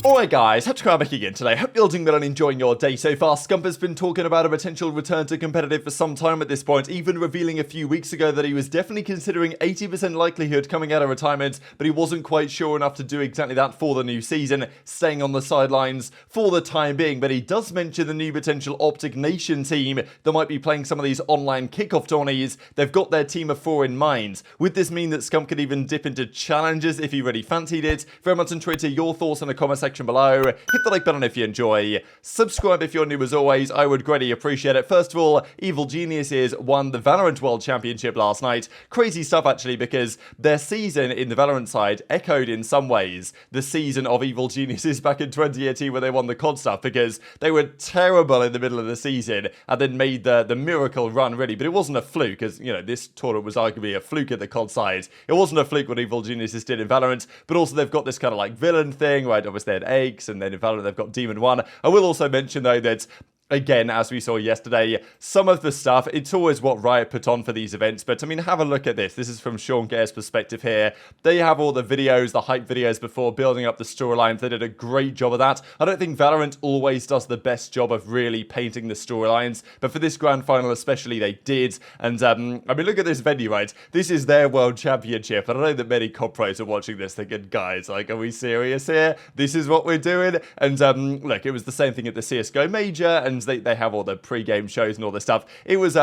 Alright guys, HyDra back again today. Hope you're doing well and enjoying your day so far. Scump has been talking about a potential return to competitive for some time at this point, even revealing a few weeks ago that he was definitely considering 80% likelihood coming out of retirement, but he wasn't quite sure enough to do exactly that for the new season, staying on the sidelines for the time being. But he does mention the new potential OpTic Nation team that might be playing some of these online kickoff tourneys. They've got their team of 4 in mind. Would this mean that Scump could even dip into challenges if he really fancied it? Very much enjoyed to your thoughts in the comment section below. Hit the like button if you enjoy. Subscribe if you're new as always. I would greatly appreciate it. First of all, Evil Geniuses won the Valorant World Championship last night. Crazy stuff actually, because their season in the Valorant side echoed in some ways the season of Evil Geniuses back in 2018 where they won the COD stuff, because they were terrible in the middle of the season and then made the miracle run really. But it wasn't a fluke, as you know, this tournament was arguably a fluke at the COD side. It wasn't a fluke what Evil Geniuses did in Valorant, but also they've got this kind of like villain thing, right? Obviously they had Eggs, and then in Valorant they've got Demon 1. I will also mention though that, again, as we saw yesterday, some of the stuff, it's always what Riot put on for these events, but I mean, have a look at this. This is from Sean Gare's perspective here. They have all the videos, the hype videos before building up the storylines. They did a great job of that. I don't think Valorant always does the best job of really painting the storylines, but for this grand final especially, they did. And I mean, look at this venue, right? This is their world championship, and I know that many COD pros are watching this thinking, guys, like, are we serious here? This is what we're doing? And look, it was the same thing at the CSGO Major, and they have all the pre-game shows and all this stuff. It was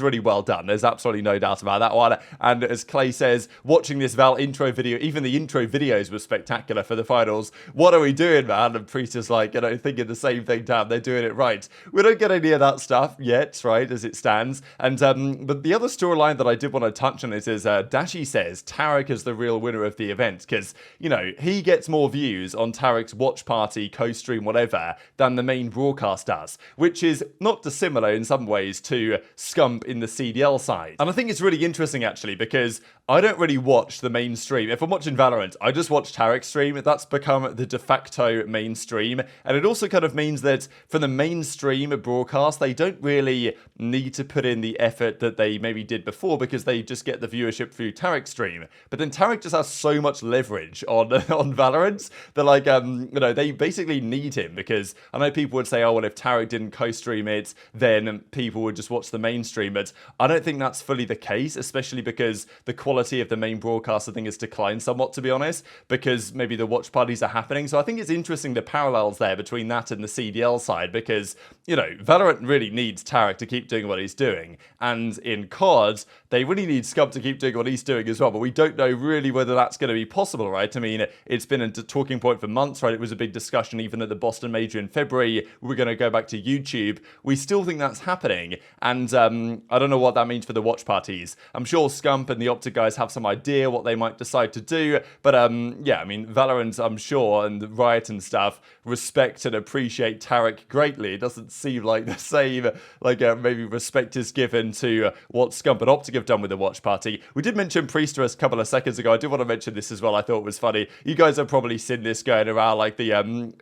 really well done. There's absolutely no doubt about that one. And as Clay says, watching this Val intro video, even the intro videos were spectacular for the finals. What are we doing, man? And Priestahh's like, you know, thinking the same thing, damn, they're doing it right. We don't get any of that stuff yet, right, as it stands. And but the other storyline that I did want to touch on is Dashy says Tarek is the real winner of the event, because, you know, he gets more views on Tarek's watch party, co-stream, whatever, than the main broadcast does, which is not dissimilar in some ways to Scump in the CDL side. And I think it's really interesting actually, because I don't really watch the mainstream. If I'm watching Valorant, I just watch Tarek's stream. That's become the de facto mainstream. And it also kind of means that for the mainstream broadcast, they don't really need to put in the effort that they maybe did before, because they just get the viewership through Tarek's stream. But then Tarek just has so much leverage on Valorant that, like, you know, they basically need him, because I know people would say, oh, well, if Tarek didn't co-stream it, then people would just watch the mainstream. But I don't think that's fully the case, especially because the quality of the main broadcast, I think, has declined somewhat, to be honest, because maybe the watch parties are happening. So I think it's interesting the parallels there between that and the CDL side, because, you know, Valorant really needs Tarek to keep doing what he's doing. And in COD, they really need Scump to keep doing what he's doing as well. But we don't know really whether that's going to be possible, right? I mean, it's been a talking point for months, right? It was a big discussion even at the Boston Major in February. We're going to go back to YouTube. We still think that's happening. And I don't know what that means for the watch parties. I'm sure Scump and the OpTic guys have some idea what they might decide to do. But yeah, I mean, Valorant, I'm sure, and Riot and stuff respect and appreciate Tarek greatly. It doesn't seem like the same, like, maybe respect is given to what Scump and OpTic have done with the watch party. We did mention Priestahh a couple of seconds ago. I do want to mention this as well. I thought it was funny. You guys have probably seen this going around, like the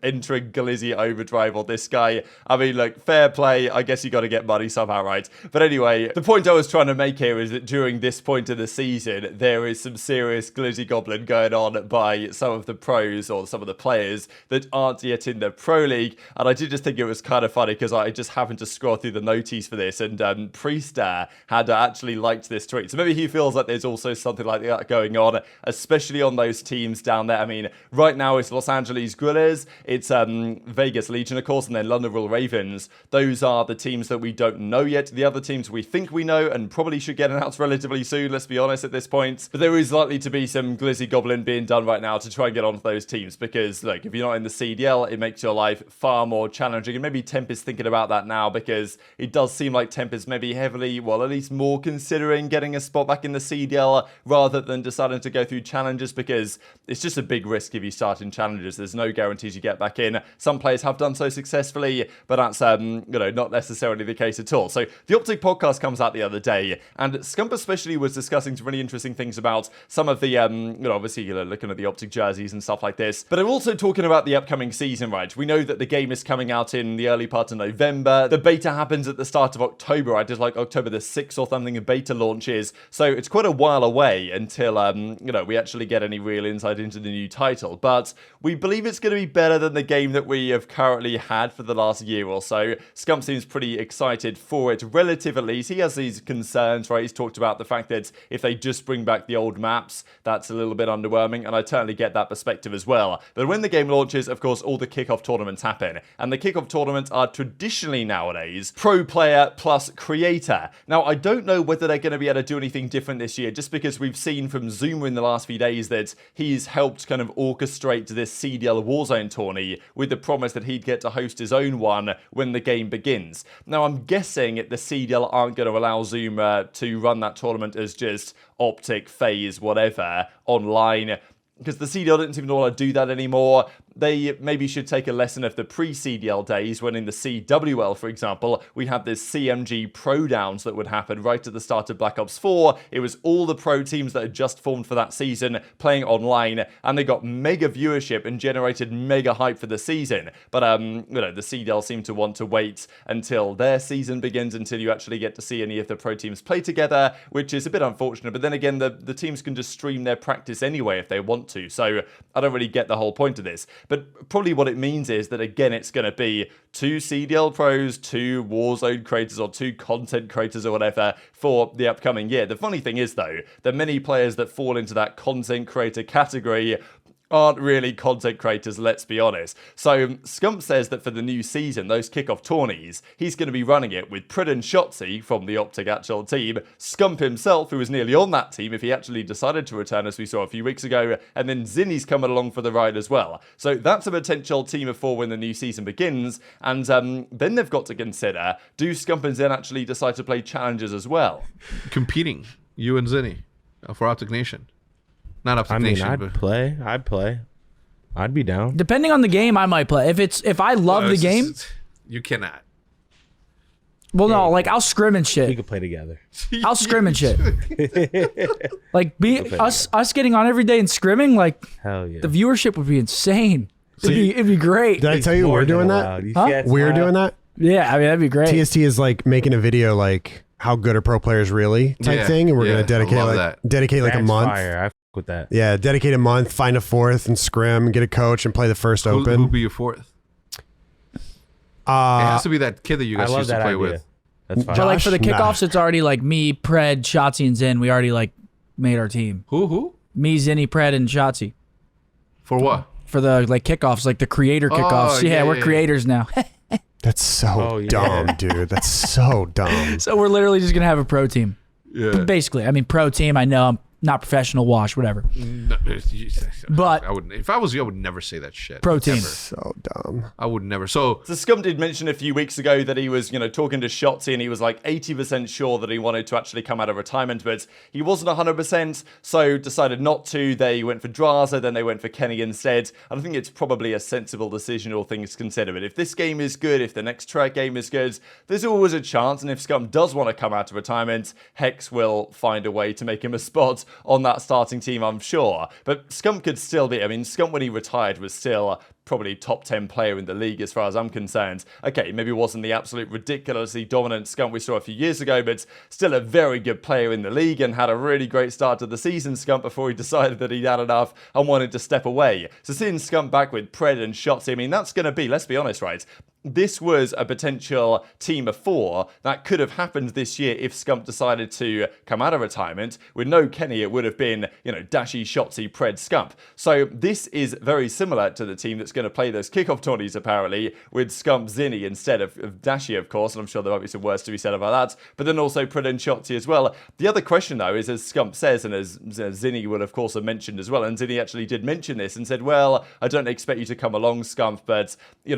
entering Glizzy Overdrive, or this guy. I mean, like, fair play. I guess you got to get money somehow, right? But anyway, the point I was trying to make here is that during this point of the season, there is some serious Glizzy Goblin going on by some of the pros, or some of the players that aren't yet in the Pro League. And I did just think it was kind of funny, because I just happened to scroll through the notice for this, and Priestahh had actually liked this tweet. So maybe he feels like there's also something like that going on, especially on those teams down there. I mean, right now it's Los Angeles Guerrillas, it's Vegas Legion, of course, and then London Royal Ravens. Those are the teams that we don't know yet. The other teams we think we know and probably should get announced relatively soon, let's be honest at this point. But there is likely to be some Glizzy Goblin being done right now to try and get onto those teams, because, look, if you're not in the CDL, it makes your life far more challenging. And maybe Temp is thinking about that now, because it does seem like Temp is maybe heavily, well, at least more considering getting a spot back in the CDL rather than deciding to go through challenges, because it's just a big risk if you start in challenges. There's no guarantees you get back in. Some players have done so successfully, but that's you know, not necessarily the case at all. So the OpTic podcast comes out the other day, and Scump especially was discussing some really interesting things about some of the, obviously, looking at the OpTic jerseys and stuff like this. But I'm also talking about the upcoming season, right? We know that the game is coming out in the early part of November. The beta happens at the start of October, right? It's like October the 6th or something, the beta launches. So it's quite a while away until, we actually get any real insight into the new title. But we believe it's going to be better than the game that we have currently had for the last year or so. Scump seems pretty excited for it, relative at least. He has these concerns, right? He's talked about the fact that if they just bring back the old maps, that's a little bit underwhelming, and I totally get that perspective as well. But when the game launches, of course, all the kickoff tournaments happen, and the kickoff tournaments are traditionally nowadays pro player plus creator. Now, I don't know whether they're going to be able to do anything different this year, just because we've seen from Zoomer in the last few days that he's helped kind of orchestrate this CDL Warzone tourney with the promise that he'd get to host his own one when the game begins. Now, I'm guessing the CDL aren't going to allow Zoomer to run that tournament as just OpTic, FaZe, whatever, online, because the CDL didn't seem to want to do that anymore. They maybe should take a lesson of the pre-CDL days when in the CWL, for example, we had this CMG Pro Downs that would happen right at the start of Black Ops 4. It was all the pro teams that had just formed for that season playing online, and they got mega viewership and generated mega hype for the season. But, the CDL seem to want to wait until their season begins, until you actually get to see any of the pro teams play together, which is a bit unfortunate. But then again, the teams can just stream their practice anyway if they want to. So I don't really get the whole point of this. But probably what it means is that, again, it's going to be 2 CDL pros, 2 Warzone creators, or 2 content creators or whatever for the upcoming year. The funny thing is, though, that many players that fall into that content creator category aren't really content creators, let's be honest. So Scump says that for the new season, those kickoff tourneys, he's going to be running it with Priestahh and Shotzzy from the OpTic actual team, Scump himself, who was nearly on that team if he actually decided to return, as we saw a few weeks ago, and then Zinni's coming along for the ride as well. So that's a potential team of 4 when the new season begins, and then they've got to consider, do Scump and Zen actually decide to play challenges as well? Competing, you and Zinni, for OpTic Nation. Not OpTic Nation. I'd play. I'd be down. Depending on the game, I might play. If I love the game, you cannot. Well, no, like I'll scrim and We shit. could play together. I'll scrim and shit. Like us getting on every day and scrimming, like Hell yeah. the viewership would be insane. It'd be great. Did I tell you we're doing that? Huh? We're doing that? Yeah, I mean that'd be great. TST is like making a video like how good are pro players really type thing, and we're gonna dedicate like a month. Fire. I f with that. Yeah, dedicate a month, find a 4th, and scrim, get a coach, and play the first open. Who'll be your 4th? It has to be that kid that you guys used to play with. That's fine. But like for the Josh? kickoffs, it's already like me, Pred, Shotzzy, and Zen. We already like made our team. Who? Me, Zinni, Pred, and Shotzzy. For what? For the like kickoffs, like the creator kickoffs. yeah, we're creators now. That's so dumb, dude. That's so dumb. So we're literally just gonna have a pro team. Yeah. Basically, I mean pro team. I know I'm not professional, wash, whatever. No, But I wouldn't. If I was you, I would never say that shit. Pro team. Ever. So dumb. I would never. So Scump did mention a few weeks ago that he was, talking to Shotzzy, and he was like 80% sure that he wanted to actually come out of retirement, but he wasn't 100%, so decided not to. They went for Drazah, then they went for Kenny instead. And I think it's probably a sensible decision, all things considered. But if this game is good, if the next track game is good, there's always a chance. And if Scump does want to come out of retirement, Hex will find a way to make him a spot on that starting team, I'm sure. But Scump could still be, Scump when he retired was still probably top 10 player in the league as far as I'm concerned. Okay, maybe wasn't the absolute ridiculously dominant Scump we saw a few years ago, but still a very good player in the league and had a really great start to the season, Scump, before he decided that he'd had enough and wanted to step away. So seeing Scump back with Pred and Shotzzy, that's going to be, let's be honest, right? This was a potential team of 4 that could have happened this year if Scump decided to come out of retirement. With no Kenny, it would have been, Dashy, Shotzzy, Pred, Scump. So this is very similar to the team that's going to play those kickoff tourneys, apparently, with Scump, Zinni instead of Dashy, of course, and I'm sure there might be some words to be said about that, but then also Pred and Shotzzy as well. The other question, though, is, as Scump says, and as Zinni will, of course, have mentioned as well, and Zinni actually did mention this and said, well, I don't expect you to come along, Scump, but,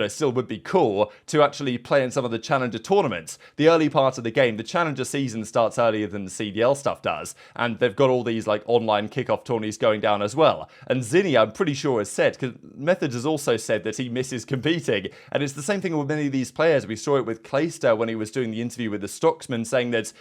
still would be cool to actually play in some of the Challenger tournaments. The early part of the game, the Challenger season starts earlier than the CDL stuff does, and they've got all these like online kickoff tourneys going down as well. And Zinni, I'm pretty sure, has said, because Methods has also said that he misses competing, and it's the same thing with many of these players. We saw it with Priestahh when he was doing the interview with the Stocksman, saying that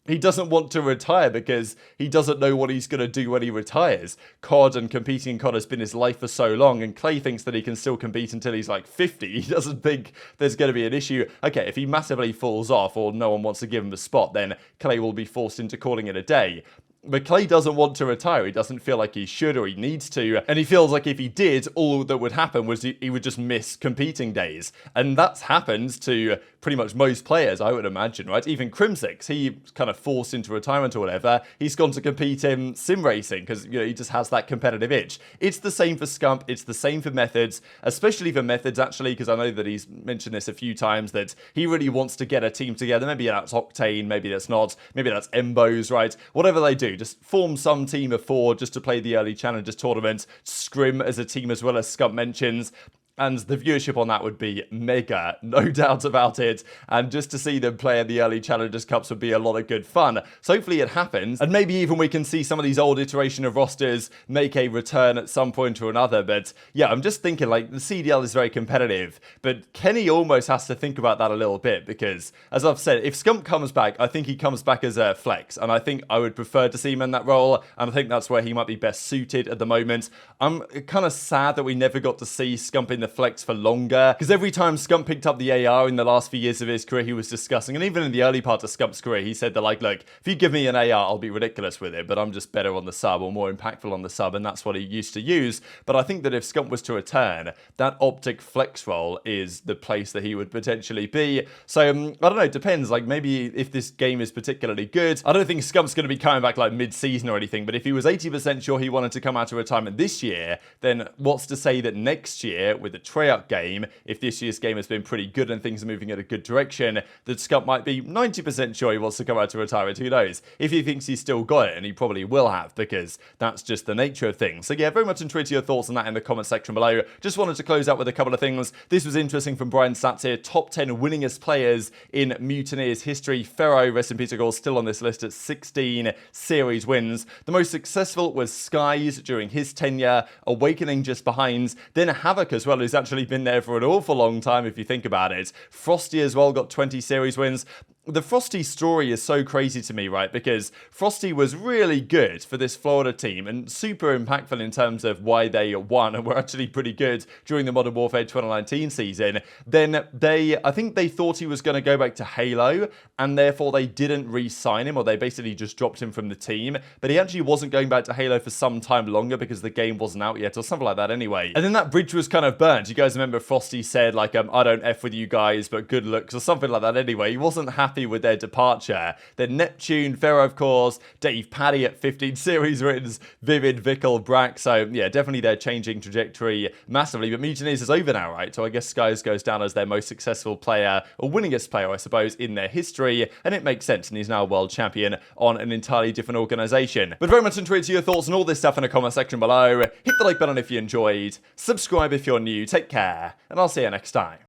he doesn't want to retire because he doesn't know what he's going to do when he retires. COD and competing in COD has been his life for so long, and Clay thinks that he can still compete until he's like 50. He doesn't think there's going to be an issue. Okay, if he massively falls off or no one wants to give him a spot, then Clay will be forced into calling it a day. But Clay doesn't want to retire. He doesn't feel like he should or he needs to. And he feels like if he did, all that would happen was he would just miss competing days. And that's happened to pretty much most players, I would imagine, right? Even Crimsix, he kind of forced into retirement or whatever. He's gone to compete in sim racing because, you know, he just has that competitive itch. It's the same for Scump. It's the same for Methods, especially for Methods, actually, because I know that he's mentioned this a few times, that he really wants to get a team together. Maybe that's Octane, maybe that's not, maybe that's Embos, right? Whatever they do, just form some team of 4 just to play the early Challengers tournament, scrim as a team as well, as Scump mentions. And the viewership on that would be mega, no doubt about it. And just to see them play in the early Challengers Cups would be a lot of good fun. So hopefully it happens. And maybe even we can see some of these old iteration of rosters make a return at some point or another. But yeah, I'm just thinking, like, the CDL is very competitive. But Kenny almost has to think about that a little bit. Because, as I've said, if Scump comes back, I think he comes back as a flex. And I think I would prefer to see him in that role. And I think that's where he might be best suited at the moment. I'm kind of sad that we never got to see Scump in the flex for longer, because every time Scump picked up the AR in the last few years of his career, he was discussing, and even in the early part of Scump's career, he said that, like, look, if you give me an AR, I'll be ridiculous with it, but I'm just better on the sub, or more impactful on the sub, and that's what he used to use. But I think that if Scump was to return, that OpTic flex role is the place that he would potentially be. So, I don't know, it depends. Like, maybe if this game is particularly good, I don't think Scump's going to be coming back, like, mid-season or anything, but if he was 80% sure he wanted to come out of retirement this year, then what's to say that next year, with the Treyarch game, if this year's game has been pretty good and things are moving in a good direction, that Scump might be 90% sure he wants to come out to retirement. Who knows? If he thinks he's still got it, and he probably will have, because that's just the nature of things. So yeah, very much intrigued to your thoughts on that in the comment section below. Just wanted to close out with a couple of things. This was interesting from Brian Stats here. Top 10 winningest players in Mutineers history. Pharaoh, rest in peace, of course, still on this list at 16 series wins. The most successful was Skyz during his tenure, Awakening just behind, then Havoc as well, who's actually been there for an awful long time if you think about it. Frosty as well got 20 series wins. The Frosty story is so crazy to me, right? Because Frosty was really good for this Florida team and super impactful in terms of why they won and were actually pretty good during the Modern Warfare 2019 season. Then I think they thought he was going to go back to Halo, and therefore they didn't re-sign him, or they basically just dropped him from the team. But he actually wasn't going back to Halo for some time longer because the game wasn't out yet, or something like that anyway. And then that bridge was kind of burnt. You guys remember Frosty said, like, I don't F with you guys, but good looks, or something like that anyway. He wasn't happy with their departure. Then Neptune, Pharaoh, of course, Dave Paddy at 15 series wins, Vivid, Vikul, Brack. So yeah, definitely they're changing trajectory massively. But Mutineers is over now, right? So I guess Skyz goes down as their most successful player, or winningest player, I suppose, in their history. And it makes sense, and he's now a world champion on an entirely different organization. But very much intrigued to your thoughts on all this stuff in the comment section below. Hit the like button if you enjoyed, subscribe if you're new, take care, and I'll see you next time.